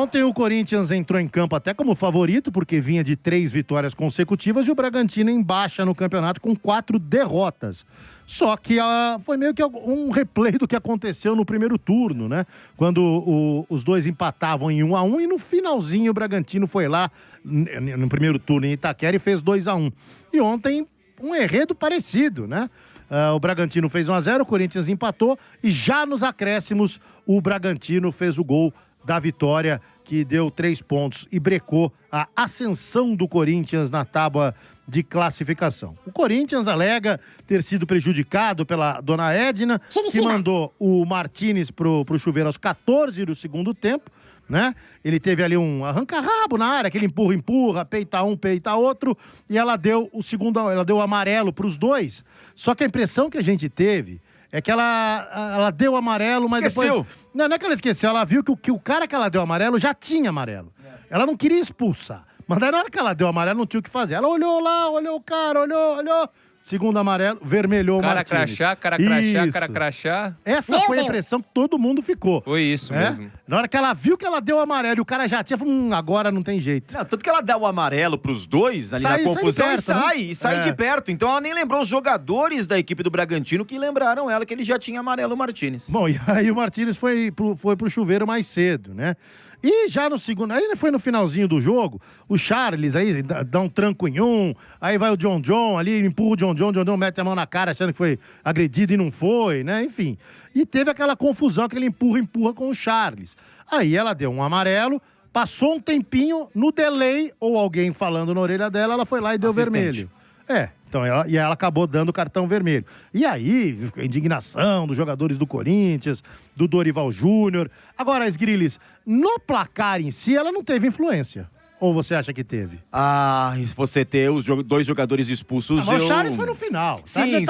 Ontem o Corinthians entrou em campo até como favorito, porque vinha de 3 vitórias consecutivas, e o Bragantino em baixa no campeonato com 4 derrotas. Só que foi meio que um replay do que aconteceu no primeiro turno, né? Quando os dois empatavam em 1-1 e no finalzinho o Bragantino foi lá, no primeiro turno em Itaquera, e fez 2-1. E ontem um enredo parecido, né? O Bragantino fez 1-0, o Corinthians empatou e já nos acréscimos o Bragantino fez o gol da vitória, que deu 3 pontos e brecou a ascensão do Corinthians na tábua de classificação. O Corinthians alega ter sido prejudicado pela dona Edna, que mandou o Martínez pro chuveiro aos 14 do segundo tempo, né? Ele teve ali um arranca-rabo na área, aquele empurra, peita um, peita outro, e ela deu o amarelo pros dois. Só que a impressão que a gente teve é que ela deu amarelo, mas esqueceu. Depois... Não é que ela esqueceu, ela viu que o cara que ela deu amarelo já tinha amarelo. Ela não queria expulsar. Mas daí na hora que ela deu amarelo, não tinha o que fazer. Ela olhou lá, olhou o cara, olhou. Segundo amarelo, vermelhou o Martínez. Cara crachá. Essa foi a impressão que todo mundo ficou. Foi isso mesmo. Na hora que ela viu que ela deu o amarelo e o cara já tinha, falou, agora não tem jeito. Não, tanto que ela dá o amarelo pros dois ali na confusão e sai de perto. Então ela nem lembrou os jogadores da equipe do Bragantino que lembraram ela que ele já tinha amarelo, o Martínez. Bom, e aí o Martínez foi pro chuveiro mais cedo, né? E já no segundo, aí foi no finalzinho do jogo, o Charles aí dá um tranco em um, aí vai o John ali, empurra o John mete a mão na cara achando que foi agredido e não foi, né? Enfim. E teve aquela confusão, aquele empurra com o Charles. Aí ela deu um amarelo, passou um tempinho, no delay, ou alguém falando na orelha dela, ela foi lá e deu vermelho. Então ela acabou dando o cartão vermelho. E aí, a indignação dos jogadores do Corinthians, do Dorival Júnior. Agora, Esgrilis, no placar em si, ela não teve influência. Ou você acha que teve? Se você ter os dois jogadores expulsos... Mas o Charles foi no final. Sim,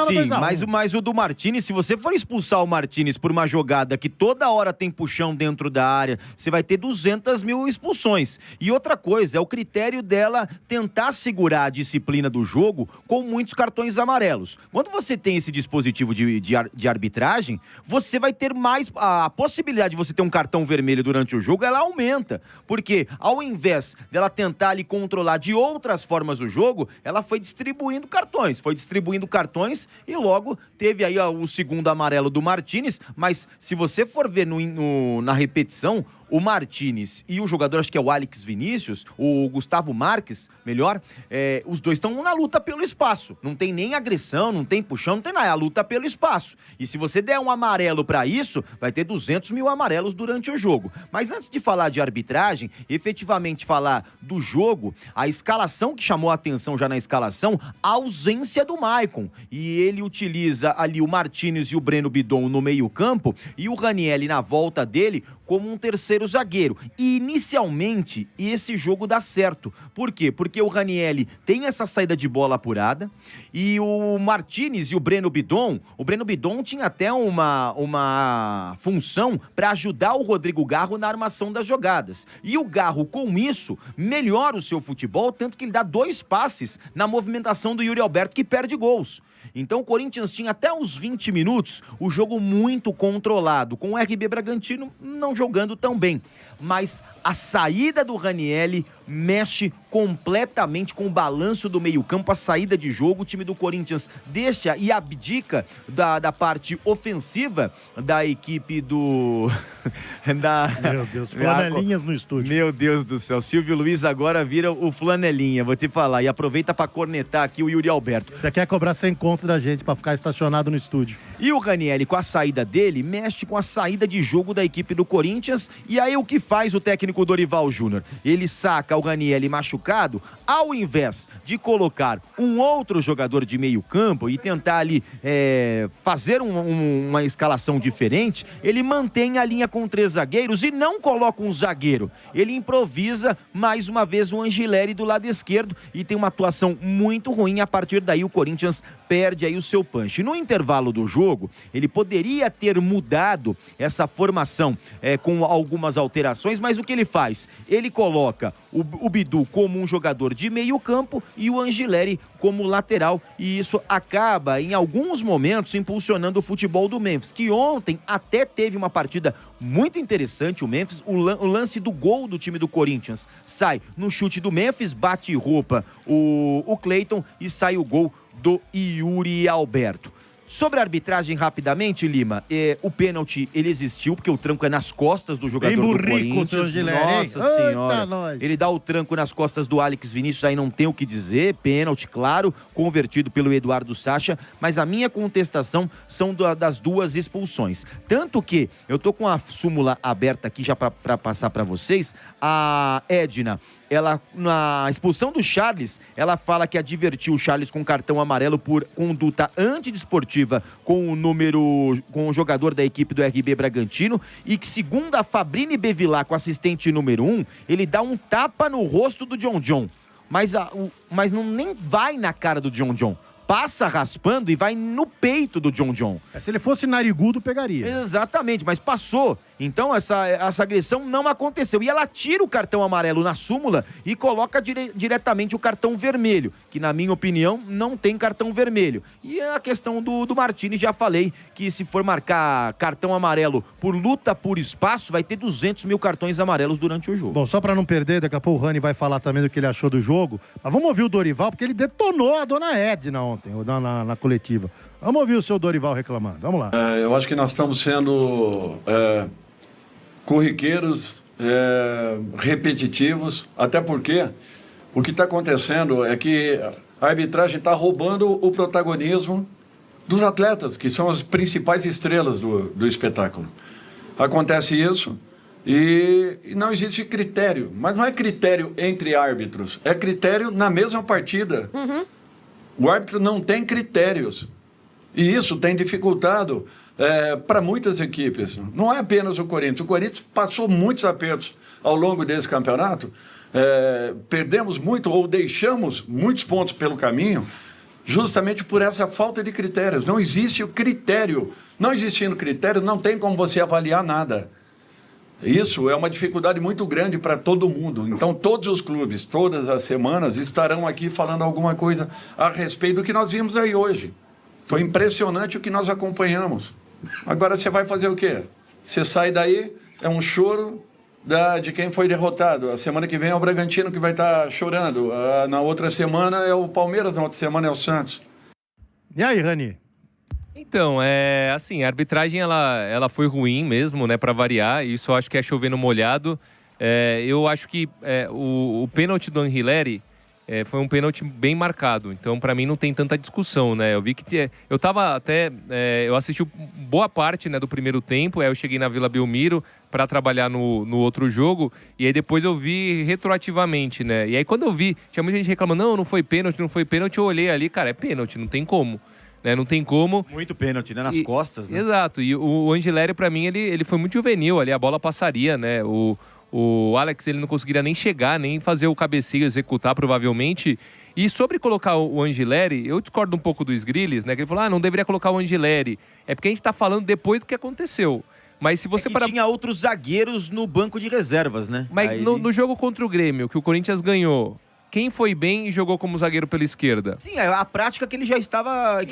mas o do Martínez, se você for expulsar o Martínez por uma jogada que toda hora tem puxão dentro da área, você vai ter 200 mil expulsões. E outra coisa, é o critério dela tentar segurar a disciplina do jogo com muitos cartões amarelos. Quando você tem esse dispositivo de arbitragem, você vai ter mais... A possibilidade de você ter um cartão vermelho durante o jogo, ela aumenta. Porque ao invés ela tentar ali controlar de outras formas o jogo, ela foi distribuindo cartões e logo teve aí o segundo amarelo do Martínez, mas se você for ver na repetição, o Martínez e o jogador, acho que é o Alex Vinícius, o Gustavo Marques, melhor, os dois estão na luta pelo espaço. Não tem nem agressão, não tem puxão, não tem nada. É a luta pelo espaço. E se você der um amarelo pra isso, vai ter 200 mil amarelos durante o jogo. Mas antes de falar de arbitragem, efetivamente falar do jogo, a escalação que chamou a atenção já na escalação, a ausência do Maicon. E ele utiliza ali o Martínez e o Breno Bidon no meio campo e o Ranielli na volta dele como um terceiro zagueiro. E inicialmente esse jogo dá certo. Por quê? Porque o Ranielli tem essa saída de bola apurada e o Martínez e o Breno Bidon tinha até uma função para ajudar o Rodrigo Garro na armação das jogadas. E o Garro, com isso, melhora o seu futebol, tanto que ele dá 2 passes na movimentação do Yuri Alberto, que perde gols. Então o Corinthians tinha até uns 20 minutos o jogo muito controlado, com o RB Bragantino não jogando tão bem. Mas a saída do Ranielli mexe completamente com o balanço do meio-campo, a saída de jogo. O time do Corinthians deixa e abdica da parte ofensiva da equipe do... Meu Deus, flanelinhas no estúdio. Meu Deus do céu, Silvio Luiz agora vira o flanelinha, vou te falar. E aproveita para cornetar aqui o Yuri Alberto. Você quer cobrar 100 conto da gente para ficar estacionado no estúdio. E o Ranielli, com a saída dele, mexe com a saída de jogo da equipe do Corinthians. E aí o que faz o técnico Dorival Júnior? Ele saca o Ranielli machucado, ao invés de colocar um outro jogador de meio campo e tentar ali fazer uma escalação diferente, ele mantém a linha com 3 zagueiros e não coloca um zagueiro. Ele improvisa mais uma vez o Angileri do lado esquerdo e tem uma atuação muito ruim. A partir daí o Corinthians perde aí o seu punch. No intervalo do jogo, ele poderia ter mudado essa formação com algumas alterações, mas o que ele faz? Ele coloca o Bidu como um jogador de meio campo e o Angileri como lateral, e isso acaba, em alguns momentos, impulsionando o futebol do Memphis, que ontem até teve uma partida muito interessante, o Memphis, o lance do gol do time do Corinthians, sai no chute do Memphis, bate roupa o Cleiton e sai o gol do Yuri Alberto. Sobre a arbitragem, rapidamente, Lima, o pênalti, ele existiu, porque o tranco é nas costas do jogador do Corinthians. Nossa senhora. Ele dá o tranco nas costas do Alex Vinícius, aí não tem o que dizer. Pênalti, claro, convertido pelo Eduardo Sacha, mas a minha contestação são das duas expulsões. Tanto que, eu tô com a súmula aberta aqui já para passar para vocês, a Edna, ela, na expulsão do Charles, ela fala que advertiu o Charles com cartão amarelo por conduta antidesportiva com o jogador da equipe do RB Bragantino, e que, segundo a Fabrini Bevilacqua, assistente número 1, ele dá um tapa no rosto do John, mas não nem vai na cara do John. Passa raspando e vai no peito do John. Se ele fosse narigudo, pegaria. Exatamente, mas passou. Então essa agressão não aconteceu. E ela tira o cartão amarelo na súmula e coloca diretamente o cartão vermelho, que, na minha opinião, não tem cartão vermelho. E a questão do Martini, já falei que se for marcar cartão amarelo por luta por espaço, vai ter 200 mil cartões amarelos durante o jogo. Bom, só pra não perder, daqui a pouco o Rani vai falar também do que ele achou do jogo. Mas vamos ouvir o Dorival, porque ele detonou a dona Edna ontem, na coletiva. Vamos ouvir o seu Dorival reclamando. Vamos lá. Eu acho que nós estamos sendo corriqueiros, repetitivos, até porque o que está acontecendo é que a arbitragem está roubando o protagonismo dos atletas, que são as principais estrelas do espetáculo. Acontece isso e não existe critério, mas não é critério entre árbitros, é critério na mesma partida. O árbitro não tem critérios. E isso tem dificultado para muitas equipes. Não é apenas o Corinthians. O Corinthians passou muitos apertos ao longo desse campeonato. Perdemos muito ou deixamos muitos pontos pelo caminho justamente por essa falta de critérios. Não existe o critério. Não existindo critério, não tem como você avaliar nada. Isso é uma dificuldade muito grande para todo mundo. Então, todos os clubes, todas as semanas, estarão aqui falando alguma coisa a respeito do que nós vimos aí hoje. Foi impressionante o que nós acompanhamos. Agora, você vai fazer o quê? Você sai daí, é um choro de quem foi derrotado. A semana que vem é o Bragantino que vai estar chorando. Na outra semana é o Palmeiras, na outra semana é o Santos. E aí, Rani? Então, assim, a arbitragem ela foi ruim mesmo, né, para variar, e isso eu acho que é chover no molhado. Eu acho que o pênalti do Angileri foi um pênalti bem marcado, então para mim não tem tanta discussão, né? Eu vi que eu tava até, eu assisti boa parte, né, do primeiro tempo, aí eu cheguei na Vila Belmiro para trabalhar no outro jogo, e aí depois eu vi retroativamente, né? E aí quando eu vi, tinha muita gente reclamando, não foi pênalti, eu olhei ali, cara, é pênalti, não tem como. Né, não tem como. Muito pênalti, né? Nas costas, né? Exato. E o Angileri, pra mim, ele foi muito juvenil ali. A bola passaria, né? O Alex, ele não conseguiria nem chegar, nem fazer o cabeceio, executar, provavelmente. E sobre colocar o Angileri, eu discordo um pouco do Sgrillis, né? Que ele falou, não deveria colocar o Angileri. É porque a gente tá falando depois do que aconteceu. Mas se você tinha outros zagueiros no banco de reservas, né? Mas no jogo contra o Grêmio, que o Corinthians ganhou, quem foi bem e jogou como zagueiro pela esquerda? Sim, é a prática que ele já estava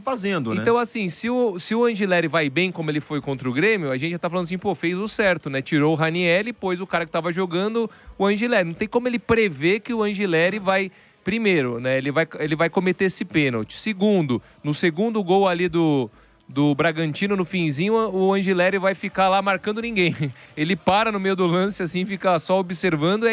fazendo, né? Então, assim, se o Angileri vai bem como ele foi contra o Grêmio, a gente já tá falando assim, fez o certo, né? Tirou o Ranieri e pôs o cara que tava jogando, o Angileri. Não tem como ele prever que o Angileri vai... Primeiro, né? Ele vai cometer esse pênalti. Segundo, no segundo gol ali do Bragantino, no finzinho, o Angileri vai ficar lá marcando ninguém. Ele para no meio do lance, assim, fica só observando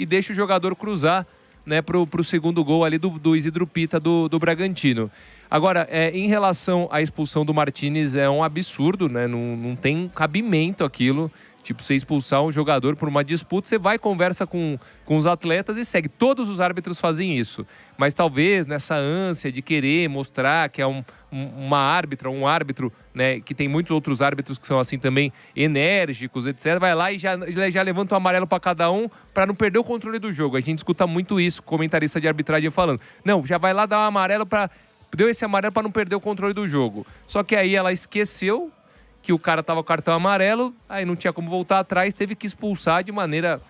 e deixa o jogador cruzar, né, pro segundo gol ali do Isidro Pita do Bragantino. Agora, em relação à expulsão do Martínez, é um absurdo, né? Não tem cabimento aquilo. Tipo, você expulsar um jogador por uma disputa, você vai, conversa com os atletas e segue. Todos os árbitros fazem isso. Mas talvez nessa ânsia de querer mostrar que é um árbitro, né, que tem muitos outros árbitros que são assim também, enérgicos, etc. Vai lá e já levanta o amarelo para cada um para não perder o controle do jogo. A gente escuta muito isso, comentarista de arbitragem falando. Não, já vai lá dar um amarelo para deu esse amarelo para não perder o controle do jogo. Só que aí ela esqueceu que o cara tava com cartão amarelo, aí não tinha como voltar atrás, teve que expulsar de maneira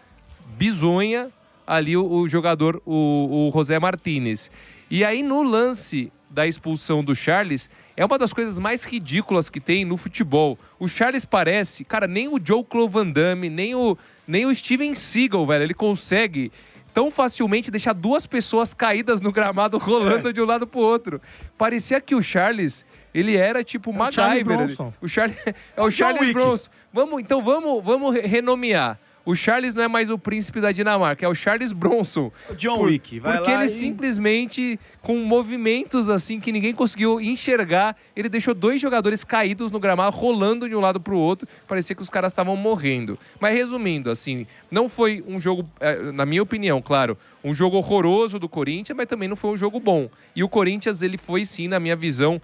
bizonha ali o jogador, o José Martínez. E aí no lance da expulsão do Charles, é uma das coisas mais ridículas que tem no futebol. O Charles parece, cara, nem o Jean-Claude Van Damme, nem o Steven Seagal, velho, ele consegue tão facilmente deixar duas pessoas caídas no gramado rolando de um lado pro outro. Parecia que o Charles, ele era tipo MacGyver. O Charles é o Charles Bronson. Vamos renomear. O Charles não é mais o príncipe da Dinamarca, é o Charles Bronson. O John Wick. Vai porque lá ele simplesmente, com movimentos assim que ninguém conseguiu enxergar, ele deixou dois jogadores caídos no gramado, rolando de um lado pro outro. Parecia que os caras estavam morrendo. Mas resumindo, assim, não foi um jogo, na minha opinião, claro, um jogo horroroso do Corinthians, mas também não foi um jogo bom. E o Corinthians, ele foi sim, na minha visão,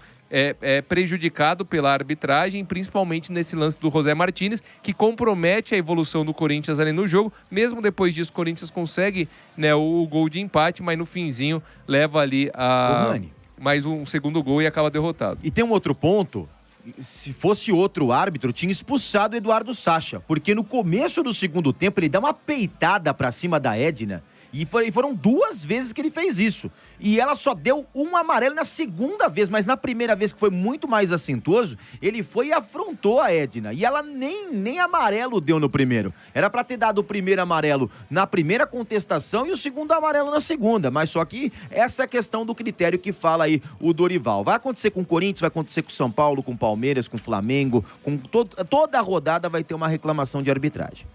prejudicado pela arbitragem, principalmente nesse lance do José Martínez, que compromete a evolução do Corinthians ali no jogo. Mesmo depois disso, o Corinthians consegue, né, o gol de empate, mas no finzinho leva ali mais um segundo gol e acaba derrotado. E tem um outro ponto. Se fosse outro árbitro, tinha expulsado o Eduardo Sacha, porque no começo do segundo tempo ele dá uma peitada pra cima da Edna. E foram duas vezes que ele fez isso. E ela só deu um amarelo na segunda vez, mas na primeira vez, que foi muito mais assintoso, ele foi e afrontou a Edna. E ela nem amarelo deu no primeiro. Era pra ter dado o primeiro amarelo na primeira contestação e o segundo amarelo na segunda. Mas só que essa é a questão do critério que fala aí o Dorival. Vai acontecer com o Corinthians, vai acontecer com o São Paulo, com o Palmeiras, com o Flamengo, com toda a rodada vai ter uma reclamação de arbitragem.